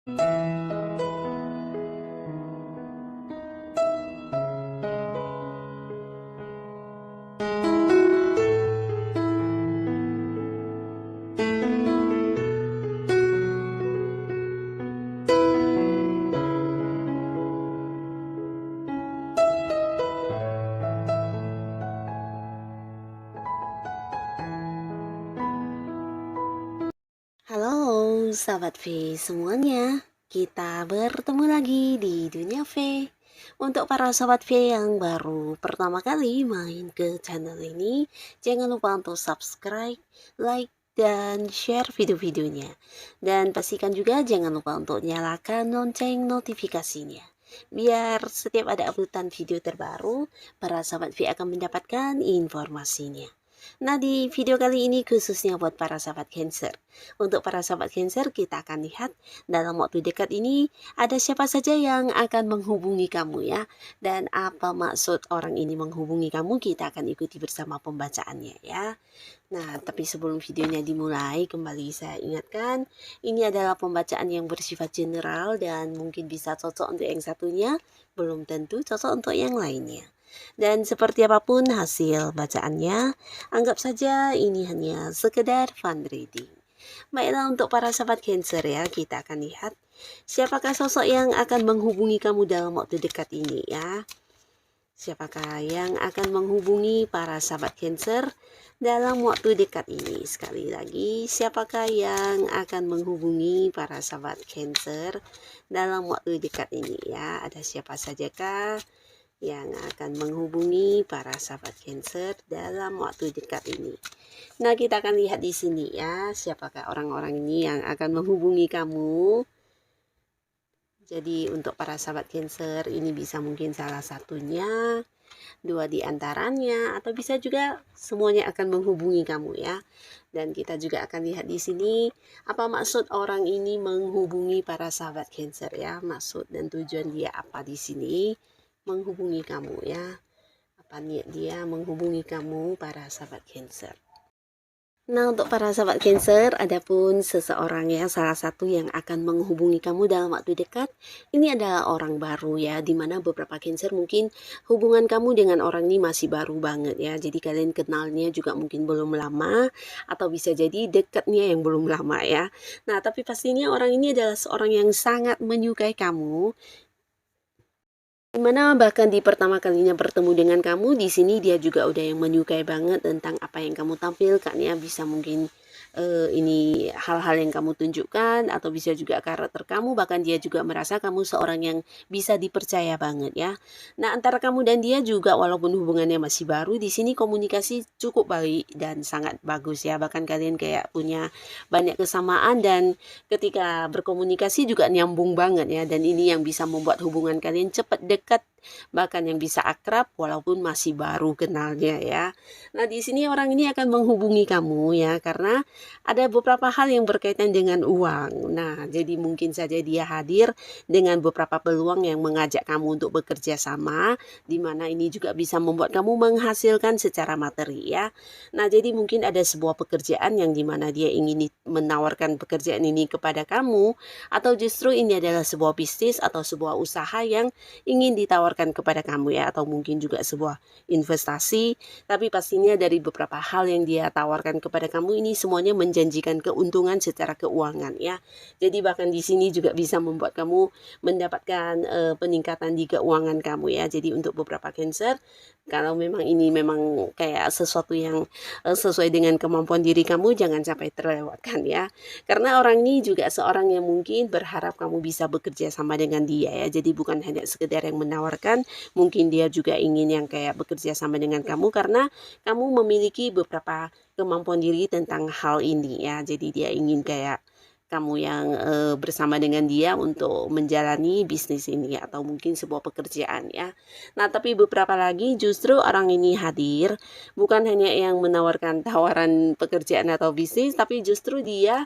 Halo sahabat V semuanya, kita bertemu lagi di Dunia V. Untuk para sahabat V yang baru pertama kali main ke channel ini, jangan lupa untuk subscribe, like, dan share video-videonya. Dan pastikan juga jangan lupa untuk nyalakan lonceng notifikasinya. Biar setiap ada uploadan video terbaru, para sahabat V akan mendapatkan informasinya. Nah, di video kali ini khususnya buat para sahabat Cancer. Untuk para sahabat Cancer, kita akan lihat dalam waktu dekat ini ada siapa saja yang akan menghubungi kamu ya. Dan apa maksud orang ini menghubungi kamu, kita akan ikuti bersama pembacaannya ya. Nah, tapi sebelum videonya dimulai, kembali saya ingatkan, ini adalah pembacaan yang bersifat general dan mungkin bisa cocok untuk yang satunya, belum tentu cocok untuk yang lainnya. Dan seperti apapun hasil bacaannya, anggap saja ini hanya sekedar fun reading. Baiklah, untuk para sahabat Cancer ya, kita akan lihat siapakah sosok yang akan menghubungi kamu dalam waktu dekat ini ya. Siapakah yang akan menghubungi para sahabat Cancer dalam waktu dekat ini? Sekali lagi, siapakah yang akan menghubungi para sahabat Cancer dalam waktu dekat ini ya? Ada siapa sajakah yang akan menghubungi para sahabat Cancer dalam waktu dekat ini? Nah, kita akan lihat di sini ya, siapakah orang-orang ini yang akan menghubungi kamu. Jadi untuk para sahabat Cancer ini bisa mungkin salah satunya, dua di antaranya, atau bisa juga semuanya akan menghubungi kamu ya. Dan kita juga akan lihat di sini apa maksud orang ini menghubungi para sahabat Cancer ya. Maksud dan tujuan dia apa di sini menghubungi kamu ya. Apa niat dia menghubungi kamu para sahabat Cancer. Nah, untuk para sahabat Cancer, adapun seseorang ya, salah satu yang akan menghubungi kamu dalam waktu dekat, ini adalah orang baru ya, dimana beberapa Cancer mungkin hubungan kamu dengan orang ini masih baru banget ya, jadi kalian kenalnya juga mungkin belum lama, atau bisa jadi dekatnya yang belum lama ya. Nah, tapi pastinya orang ini adalah seorang yang sangat menyukai kamu, dimana bahkan di pertama kalinya bertemu dengan kamu, di sini dia juga udah yang menyukai banget tentang apa yang kamu tampilkan ya. Bisa mungkin ini hal-hal yang kamu tunjukkan, atau bisa juga karakter kamu, bahkan dia juga merasa kamu seorang yang bisa dipercaya banget ya. Nah, antara kamu dan dia juga walaupun hubungannya masih baru, di sini komunikasi cukup baik dan sangat bagus ya. Bahkan kalian kayak punya banyak kesamaan dan ketika berkomunikasi juga nyambung banget ya, dan ini yang bisa membuat hubungan kalian cepat dekat, bahkan yang bisa akrab walaupun masih baru kenalnya ya. Nah, di sini orang ini akan menghubungi kamu ya, karena ada beberapa hal yang berkaitan dengan uang. Nah, jadi mungkin saja dia hadir dengan beberapa peluang yang mengajak kamu untuk bekerja sama, di mana ini juga bisa membuat kamu menghasilkan secara materi ya. Nah, jadi mungkin ada sebuah pekerjaan yang dimana dia ingin menawarkan pekerjaan ini kepada kamu, atau justru ini adalah sebuah bisnis atau sebuah usaha yang ingin ditawarkan kepada kamu ya, atau mungkin juga sebuah investasi, tapi pastinya dari beberapa hal yang dia tawarkan kepada kamu ini semuanya menjanjikan keuntungan secara keuangan ya. Jadi bahkan di sini juga bisa membuat kamu mendapatkan peningkatan di keuangan kamu ya. Jadi untuk beberapa Cancer, kalau memang ini memang kayak sesuatu yang sesuai dengan kemampuan diri kamu, jangan sampai terlewatkan ya. Karena orang ini juga seorang yang mungkin berharap kamu bisa bekerja sama dengan dia ya. Jadi bukan hanya sekedar yang menawarkan, mungkin dia juga ingin yang kayak bekerja sama dengan kamu karena kamu memiliki beberapa kemampuan diri tentang hal ini ya. Jadi dia ingin kayak kamu yang bersama dengan dia untuk menjalani bisnis ini atau mungkin sebuah pekerjaan ya. Nah, tapi beberapa lagi justru orang ini hadir bukan hanya yang menawarkan tawaran pekerjaan atau bisnis, tapi justru dia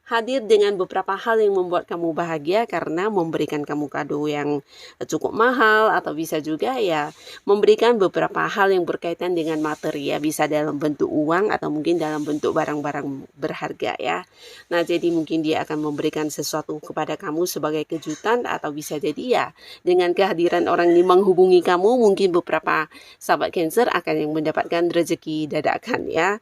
hadir dengan beberapa hal yang membuat kamu bahagia karena memberikan kamu kado yang cukup mahal, atau bisa juga ya memberikan beberapa hal yang berkaitan dengan materi ya, bisa dalam bentuk uang atau mungkin dalam bentuk barang-barang berharga ya. Nah, jadi mungkin dia akan memberikan sesuatu kepada kamu sebagai kejutan, atau bisa jadi ya dengan kehadiran orang ini menghubungi kamu, mungkin beberapa sahabat Cancer akan yang mendapatkan rezeki dadakan ya.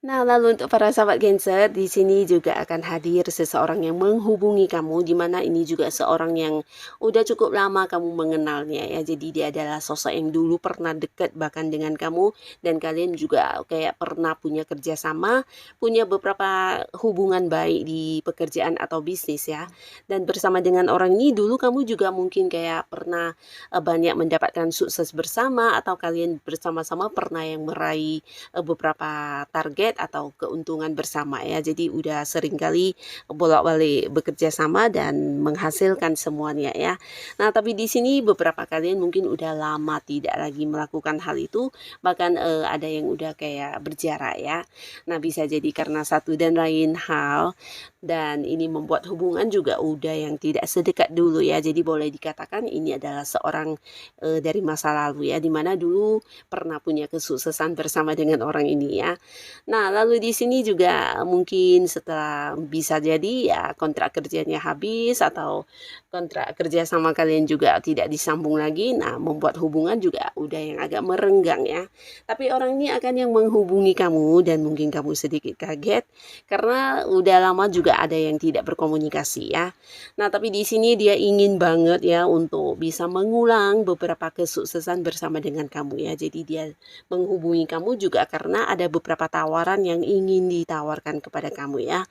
Nah, lalu untuk para sahabat Cancer, di sini juga akan hadir seseorang yang menghubungi kamu, di mana ini juga seorang yang udah cukup lama kamu mengenalnya ya. Jadi dia adalah sosok yang dulu pernah dekat bahkan dengan kamu, dan kalian juga kayak pernah punya kerjasama, punya beberapa hubungan baik di pekerjaan atau bisnis ya. Dan bersama dengan orang ini dulu kamu juga mungkin kayak pernah banyak mendapatkan sukses bersama, atau kalian bersama-sama pernah yang meraih beberapa target atau keuntungan bersama ya. Jadi udah sering kali bolak-balik bekerja sama dan menghasilkan semuanya ya. Nah, tapi di sini beberapa kalian mungkin udah lama tidak lagi melakukan hal itu, bahkan ada yang udah kayak berjarak ya. Nah, bisa jadi karena satu dan lain hal, dan ini membuat hubungan juga udah yang tidak sedekat dulu ya. Jadi boleh dikatakan ini adalah seorang dari masa lalu ya, dimana dulu pernah punya kesuksesan bersama dengan orang ini ya. Nah, lalu di sini juga mungkin setelah bisa jadi ya kontrak kerjanya habis, atau kontrak kerja sama kalian juga tidak disambung lagi. Nah, membuat hubungan juga udah yang agak merenggang ya. Tapi orang ini akan yang menghubungi kamu, dan mungkin kamu sedikit kaget karena udah lama juga ada yang tidak berkomunikasi ya. Nah, tapi di sini dia ingin banget ya untuk bisa mengulang beberapa kesuksesan bersama dengan kamu ya. Jadi dia menghubungi kamu juga karena ada beberapa tawaran yang ingin ditawarkan kepada kamu ya.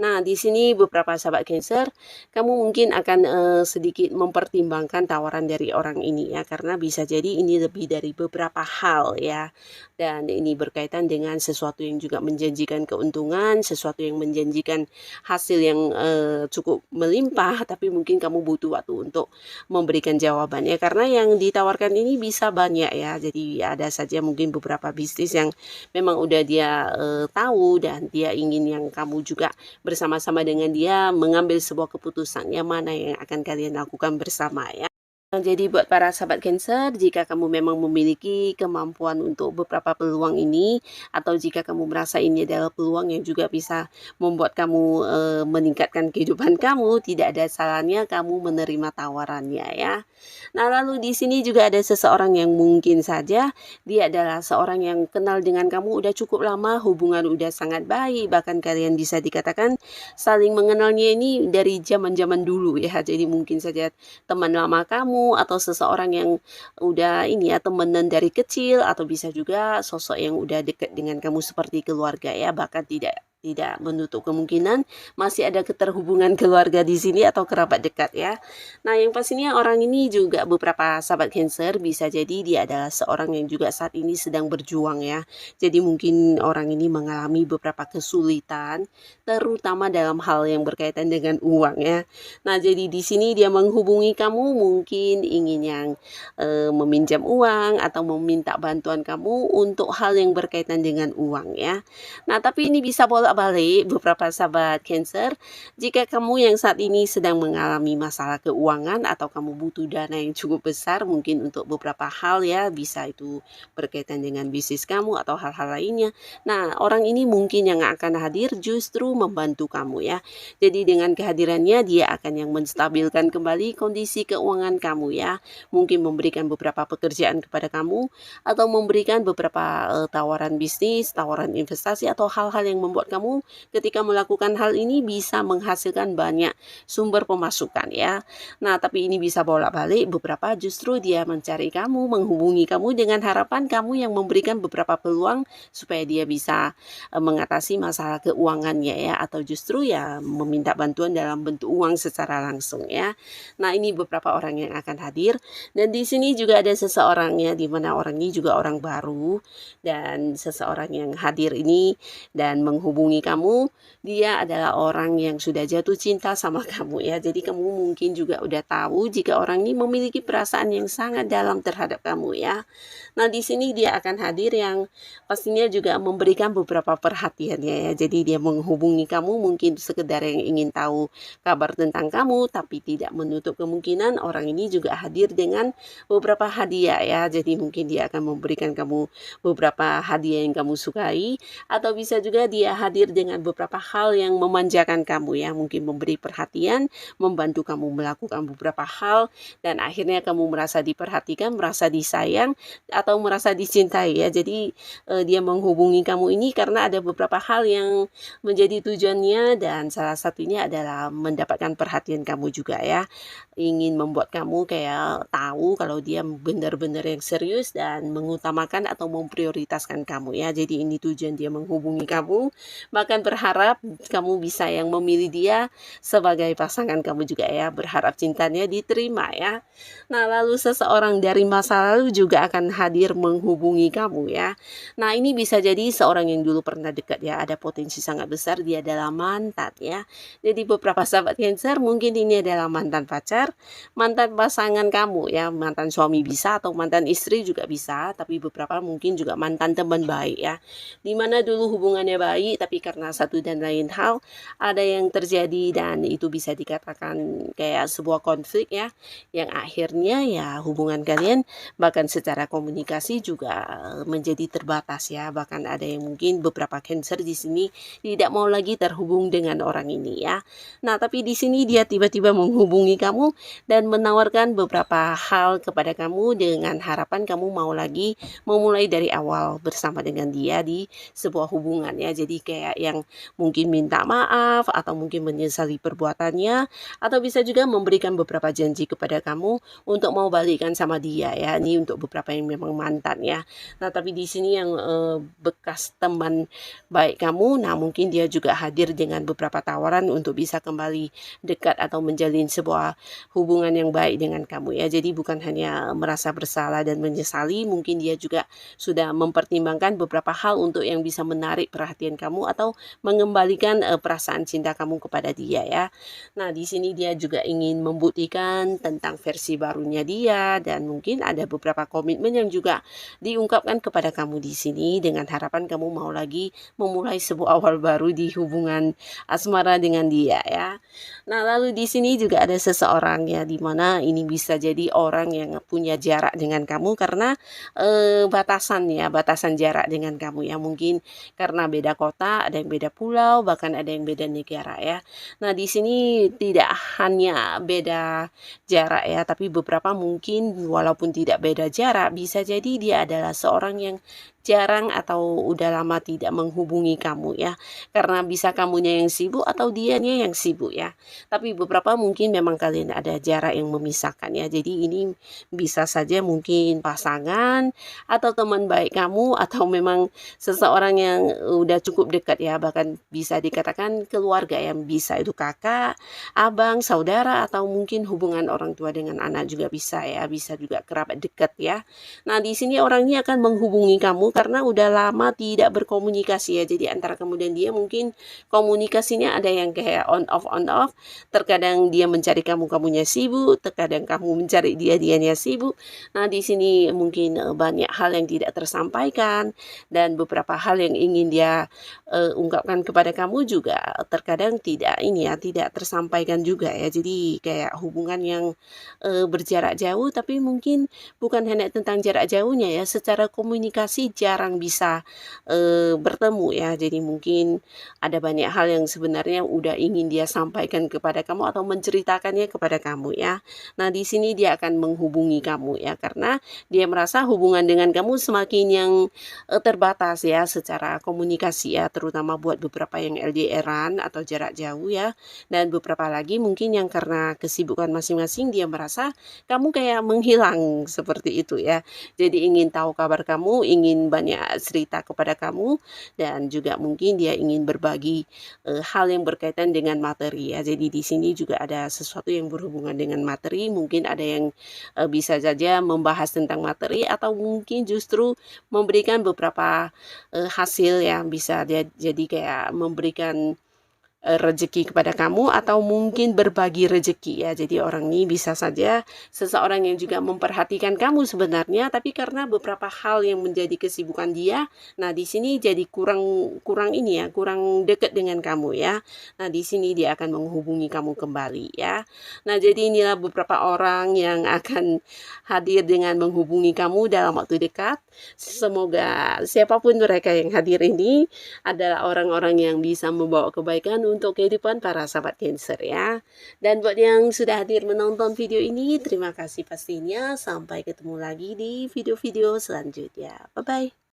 Nah, di sini beberapa sahabat Cancer, kamu mungkin akan sedikit mempertimbangkan tawaran dari orang ini ya, karena bisa jadi ini lebih dari beberapa hal ya. Dan ini berkaitan dengan sesuatu yang juga menjanjikan keuntungan, sesuatu yang menjanjikan hasil yang cukup melimpah, tapi mungkin kamu butuh waktu untuk memberikan jawabannya, karena yang ditawarkan ini bisa banyak ya. Jadi ada saja mungkin beberapa bisnis yang memang udah dia tahu, dan dia ingin yang kamu juga bersama-sama dengan dia mengambil sebuah keputusan yang mana yang akan kalian lakukan bersama ya. Jadi buat para sahabat Cancer, jika kamu memang memiliki kemampuan untuk beberapa peluang ini, atau jika kamu merasa ini adalah peluang yang juga bisa membuat kamu meningkatkan kehidupan kamu, tidak ada salahnya kamu menerima tawarannya ya. Nah, lalu di sini juga ada seseorang yang mungkin saja dia adalah seorang yang kenal dengan kamu udah cukup lama, hubungan udah sangat baik, bahkan kalian bisa dikatakan saling mengenalnya ini dari zaman-zaman dulu ya. Jadi mungkin saja teman lama kamu, atau seseorang yang udah ini ya temenan dari kecil, atau bisa juga sosok yang udah dekat dengan kamu seperti keluarga ya, bahkan tidak menutup kemungkinan masih ada keterhubungan keluarga di sini atau kerabat dekat ya. Nah, yang pastinya orang ini juga beberapa sahabat Cancer bisa jadi dia adalah seorang yang juga saat ini sedang berjuang ya. Jadi mungkin orang ini mengalami beberapa kesulitan, terutama dalam hal yang berkaitan dengan uang ya. Nah, jadi di sini dia menghubungi kamu mungkin ingin yang meminjam uang atau meminta bantuan kamu untuk hal yang berkaitan dengan uang ya. Nah, tapi ini bisa bolak-balik beberapa sahabat Cancer. Jika kamu yang saat ini sedang mengalami masalah keuangan, atau kamu butuh dana yang cukup besar mungkin untuk beberapa hal ya, bisa itu berkaitan dengan bisnis kamu atau hal-hal lainnya. Nah, orang ini mungkin yang akan hadir justru membantu kamu ya. Jadi dengan kehadirannya dia akan yang menstabilkan kembali kondisi keuangan kamu ya. Mungkin memberikan beberapa pekerjaan kepada kamu, atau memberikan beberapa tawaran bisnis, tawaran investasi, atau hal-hal yang membuat kamu ketika melakukan hal ini bisa menghasilkan banyak sumber pemasukan ya. Nah, tapi ini bisa bolak-balik, beberapa justru dia mencari kamu, menghubungi kamu dengan harapan kamu yang memberikan beberapa peluang supaya dia bisa mengatasi masalah keuangannya ya, atau justru ya meminta bantuan dalam bentuk uang secara langsung ya. Nah, ini beberapa orang yang akan hadir, dan di sini juga ada seseorang ya, di mana orang ini juga orang baru, dan seseorang yang hadir ini dan menghubungi menghubungi kamu, dia adalah orang yang sudah jatuh cinta sama kamu ya. Jadi kamu mungkin juga udah tahu jika orang ini memiliki perasaan yang sangat dalam terhadap kamu ya. Nah, di sini dia akan hadir yang pastinya juga memberikan beberapa perhatiannya ya. Jadi dia menghubungi kamu mungkin sekedar yang ingin tahu kabar tentang kamu, tapi tidak menutup kemungkinan orang ini juga hadir dengan beberapa hadiah ya. Jadi mungkin dia akan memberikan kamu beberapa hadiah yang kamu sukai, atau bisa juga dia hadir dengan beberapa hal yang memanjakan kamu ya. Mungkin memberi perhatian, membantu kamu melakukan beberapa hal, dan akhirnya kamu merasa diperhatikan, merasa disayang, atau merasa dicintai ya. Jadi dia menghubungi kamu ini karena ada beberapa hal yang menjadi tujuannya, dan salah satunya adalah mendapatkan perhatian kamu juga ya. Ingin membuat kamu kayak tahu kalau dia benar-benar yang serius dan mengutamakan atau memprioritaskan kamu ya. Jadi ini tujuan dia menghubungi kamu, bahkan berharap kamu bisa yang memilih dia sebagai pasangan kamu juga ya, berharap cintanya diterima ya. Nah, lalu seseorang dari masa lalu juga akan hadir menghubungi kamu ya. Nah, ini bisa jadi seorang yang dulu pernah dekat ya, ada potensi sangat besar dia adalah mantan ya. Jadi beberapa sahabat Cancer mungkin ini adalah mantan pacar, mantan pasangan kamu ya, mantan suami bisa atau mantan istri juga bisa, tapi beberapa mungkin juga mantan teman baik ya. Dimana dulu hubungannya baik, tapi karena satu dan lain hal ada yang terjadi, dan itu bisa dikatakan kayak sebuah konflik ya, yang akhirnya ya hubungan kalian bahkan secara komunikasi juga menjadi terbatas ya. Bahkan ada yang mungkin beberapa Cancer di sini tidak mau lagi terhubung dengan orang ini ya. Nah, tapi di sini dia tiba-tiba menghubungi kamu dan menawarkan beberapa hal kepada kamu dengan harapan kamu mau lagi memulai dari awal bersama dengan dia di sebuah hubungan ya. Jadi kayak yang mungkin minta maaf atau mungkin menyesali perbuatannya, atau bisa juga memberikan beberapa janji kepada kamu untuk mau balikan sama dia ya. Ini untuk beberapa yang memang mantan ya. Nah, tapi di sini yang bekas teman baik kamu, nah mungkin dia juga hadir dengan beberapa tawaran untuk bisa kembali dekat atau menjalin sebuah hubungan yang baik dengan kamu ya. Jadi bukan hanya merasa bersalah dan menyesali, mungkin dia juga sudah mempertimbangkan beberapa hal untuk yang bisa menarik perhatian kamu atau mengembalikan perasaan cinta kamu kepada dia ya. Nah, di sini dia juga ingin membuktikan tentang versi barunya dia, dan mungkin ada beberapa komitmen yang juga diungkapkan kepada kamu di sini dengan harapan kamu mau lagi memulai sebuah awal baru di hubungan asmara dengan dia ya. Nah, lalu di sini juga ada seseorang ya, dimana ini bisa jadi orang yang punya jarak dengan kamu karena batasan jarak dengan kamu ya. Mungkin karena beda kota, ada yang beda pulau, bahkan ada yang beda negara ya. Nah, di sini tidak hanya beda jarak ya, tapi beberapa mungkin walaupun tidak beda jarak, bisa jadi dia adalah seorang yang jarang atau udah lama tidak menghubungi kamu ya, karena bisa kamunya yang sibuk atau dianya yang sibuk ya. Tapi beberapa mungkin memang kalian ada jarak yang memisahkan ya. Jadi ini bisa saja mungkin pasangan atau teman baik kamu, atau memang seseorang yang udah cukup dekat ya, bahkan bisa dikatakan keluarga yang bisa itu kakak, abang, saudara, atau mungkin hubungan orang tua dengan anak juga bisa ya, bisa juga kerabat dekat ya. Nah, di sini orang ini akan menghubungi kamu karena udah lama tidak berkomunikasi ya. Jadi antara kamu dan dia mungkin komunikasinya ada yang kayak on off. Terkadang dia mencari kamu, kamunya sibuk, terkadang kamu mencari dia, dianya sibuk. Nah, di sini mungkin banyak hal yang tidak tersampaikan, dan beberapa hal yang ingin dia ungkapkan kepada kamu juga terkadang tidak tersampaikan juga ya. Jadi kayak hubungan yang berjarak jauh, tapi mungkin bukan hanya tentang jarak jauhnya ya, secara komunikasi jarang bisa bertemu ya. Jadi mungkin ada banyak hal yang sebenarnya udah ingin dia sampaikan kepada kamu atau menceritakannya kepada kamu ya. Nah, di sini dia akan menghubungi kamu ya, karena dia merasa hubungan dengan kamu semakin yang terbatas ya secara komunikasi ya, terutama buat beberapa yang LDR-an atau jarak jauh ya. Dan beberapa lagi mungkin yang karena kesibukan masing-masing dia merasa kamu kayak menghilang seperti itu ya. Jadi ingin tahu kabar kamu, ingin banyak cerita kepada kamu, dan juga mungkin dia ingin berbagi hal yang berkaitan dengan materi ya. Jadi di sini juga ada sesuatu yang berhubungan dengan materi, mungkin ada yang bisa saja membahas tentang materi, atau mungkin justru memberikan beberapa hasil yang bisa jadi kayak memberikan rezeki kepada kamu, atau mungkin berbagi rezeki ya. Jadi orang ini bisa saja seseorang yang juga memperhatikan kamu sebenarnya, tapi karena beberapa hal yang menjadi kesibukan dia, nah di sini jadi kurang ini ya, kurang dekat dengan kamu ya. Nah di sini dia akan menghubungi kamu kembali ya. Nah jadi inilah beberapa orang yang akan hadir dengan menghubungi kamu dalam waktu dekat. Semoga siapapun mereka yang hadir ini adalah orang-orang yang bisa membawa kebaikan untuk kehidupan para sahabat Cancer ya. Dan buat yang sudah hadir menonton video ini, terima kasih pastinya. Sampai ketemu lagi di video-video selanjutnya. Bye-bye.